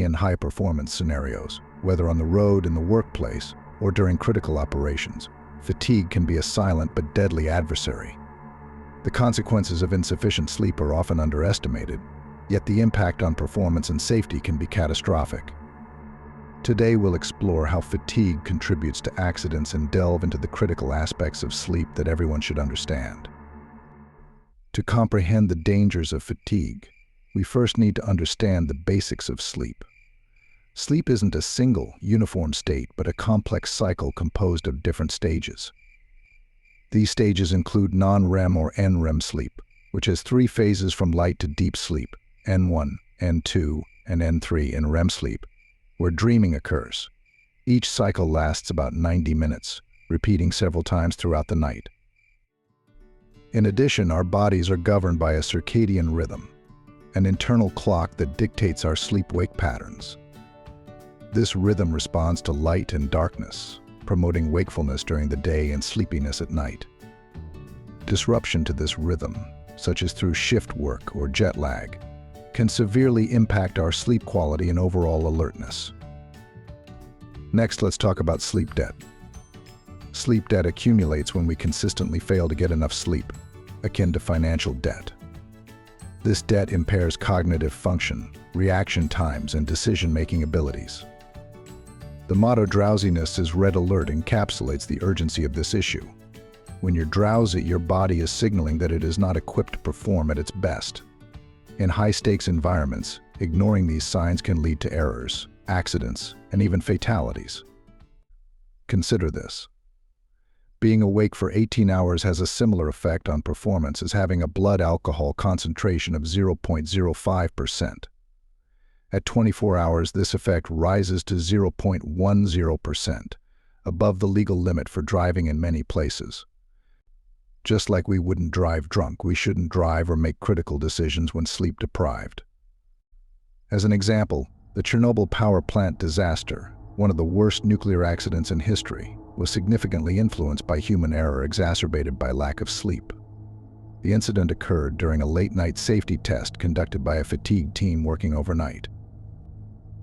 in high-performance scenarios, whether on the road, in the workplace, or during critical operations. Fatigue can be a silent but deadly adversary. The consequences of insufficient sleep are often underestimated, yet the impact on performance and safety can be catastrophic. Today we'll explore how fatigue contributes to accidents and delve into the critical aspects of sleep that everyone should understand. To comprehend the dangers of fatigue, we first need to understand the basics of sleep. Sleep isn't a single, uniform state, but a complex cycle composed of different stages. These stages include non-REM or NREM sleep, which has 3 phases from light to deep sleep, N1, N2, and N3, and REM sleep, where dreaming occurs. Each cycle lasts about 90 minutes, repeating several times throughout the night. In addition, our bodies are governed by a circadian rhythm, an internal clock that dictates our sleep-wake patterns. This rhythm responds to light and darkness, promoting wakefulness during the day and sleepiness at night. Disruption to this rhythm, such as through shift work or jet lag, can severely impact our sleep quality and overall alertness. Next, let's talk about sleep debt. Sleep debt accumulates when we consistently fail to get enough sleep, akin to financial debt. This debt impairs cognitive function, reaction times, and decision-making abilities. The motto "drowsiness is red alert" encapsulates the urgency of this issue. When you're drowsy, your body is signaling that it is not equipped to perform at its best. In high-stakes environments, ignoring these signs can lead to errors, accidents, and even fatalities. Consider this. Being awake for 18 hours has a similar effect on performance as having a blood alcohol concentration of 0.05%. At 24 hours, this effect rises to 0.10%, above the legal limit for driving in many places. Just like we wouldn't drive drunk, we shouldn't drive or make critical decisions when sleep-deprived. As an example, the Chernobyl power plant disaster, one of the worst nuclear accidents in history, was significantly influenced by human error exacerbated by lack of sleep. The incident occurred during a late-night safety test conducted by a fatigued team working overnight.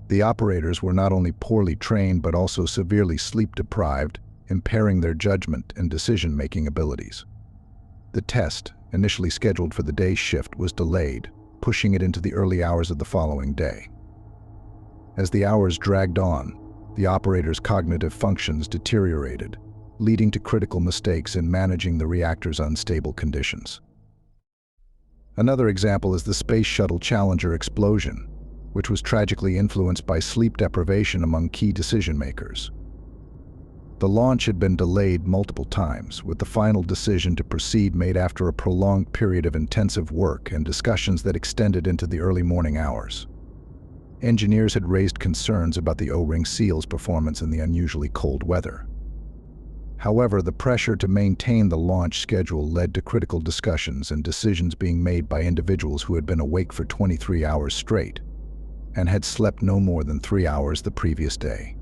The operators were not only poorly trained but also severely sleep-deprived, impairing their judgment and decision-making abilities. The test, initially scheduled for the day shift, was delayed, pushing it into the early hours of the following day. As the hours dragged on, the operators' cognitive functions deteriorated, leading to critical mistakes in managing the reactor's unstable conditions. Another example is the Space Shuttle Challenger explosion, which was tragically influenced by sleep deprivation among key decision-makers. The launch had been delayed multiple times, with the final decision to proceed made after a prolonged period of intensive work and discussions that extended into the early morning hours. Engineers had raised concerns about the O-ring seal's performance in the unusually cold weather. However, the pressure to maintain the launch schedule led to critical discussions and decisions being made by individuals who had been awake for 23 hours straight and had slept no more than 3 hours the previous day.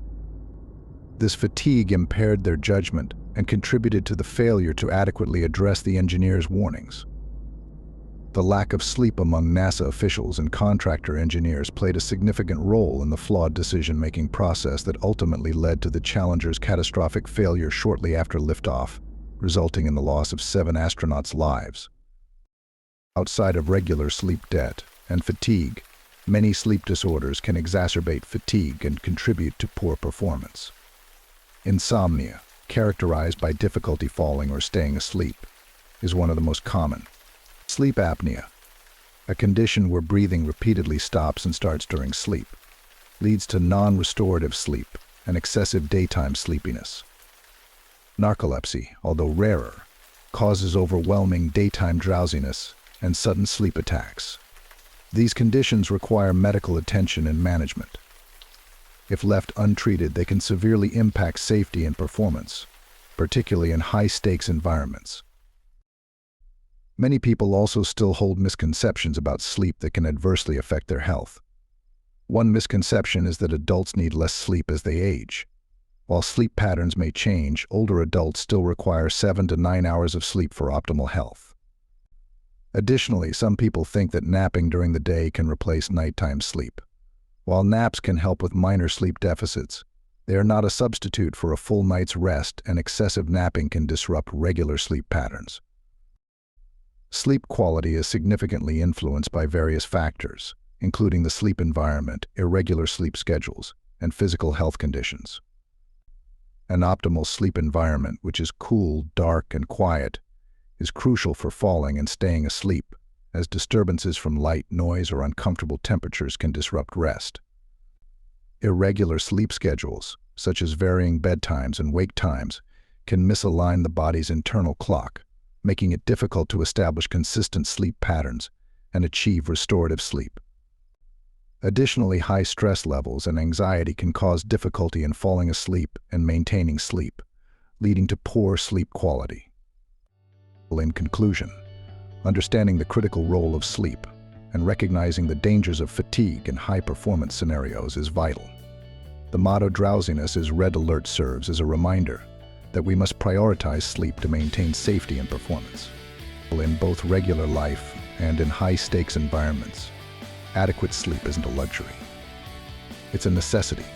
This fatigue impaired their judgment and contributed to the failure to adequately address the engineers' warnings. The lack of sleep among NASA officials and contractor engineers played a significant role in the flawed decision-making process that ultimately led to the Challenger's catastrophic failure shortly after liftoff, resulting in the loss of 7 astronauts' lives. Outside of regular sleep debt and fatigue, many sleep disorders can exacerbate fatigue and contribute to poor performance. Insomnia, characterized by difficulty falling or staying asleep, is one of the most common. Sleep apnea, a condition where breathing repeatedly stops and starts during sleep, leads to non-restorative sleep and excessive daytime sleepiness. Narcolepsy, although rarer, causes overwhelming daytime drowsiness and sudden sleep attacks. These conditions require medical attention and management. If left untreated, they can severely impact safety and performance, particularly in high-stakes environments. Many people also still hold misconceptions about sleep that can adversely affect their health. One misconception is that adults need less sleep as they age. While sleep patterns may change, older adults still require 7 to 9 hours of sleep for optimal health. Additionally, some people think that napping during the day can replace nighttime sleep. While naps can help with minor sleep deficits, they are not a substitute for a full night's rest, and excessive napping can disrupt regular sleep patterns. Sleep quality is significantly influenced by various factors, including the sleep environment, irregular sleep schedules, and physical health conditions. An optimal sleep environment, which is cool, dark, and quiet, is crucial for falling and staying asleep, as disturbances from light, noise, or uncomfortable temperatures can disrupt rest. Irregular sleep schedules, such as varying bedtimes and wake times, can misalign the body's internal clock, making it difficult to establish consistent sleep patterns and achieve restorative sleep. Additionally, high stress levels and anxiety can cause difficulty in falling asleep and maintaining sleep, leading to poor sleep quality. In conclusion, understanding the critical role of sleep and recognizing the dangers of fatigue in high-performance scenarios is vital. The motto "drowsiness is red alert" serves as a reminder that we must prioritize sleep to maintain safety and performance. In both regular life and in high-stakes environments, adequate sleep isn't a luxury. It's a necessity.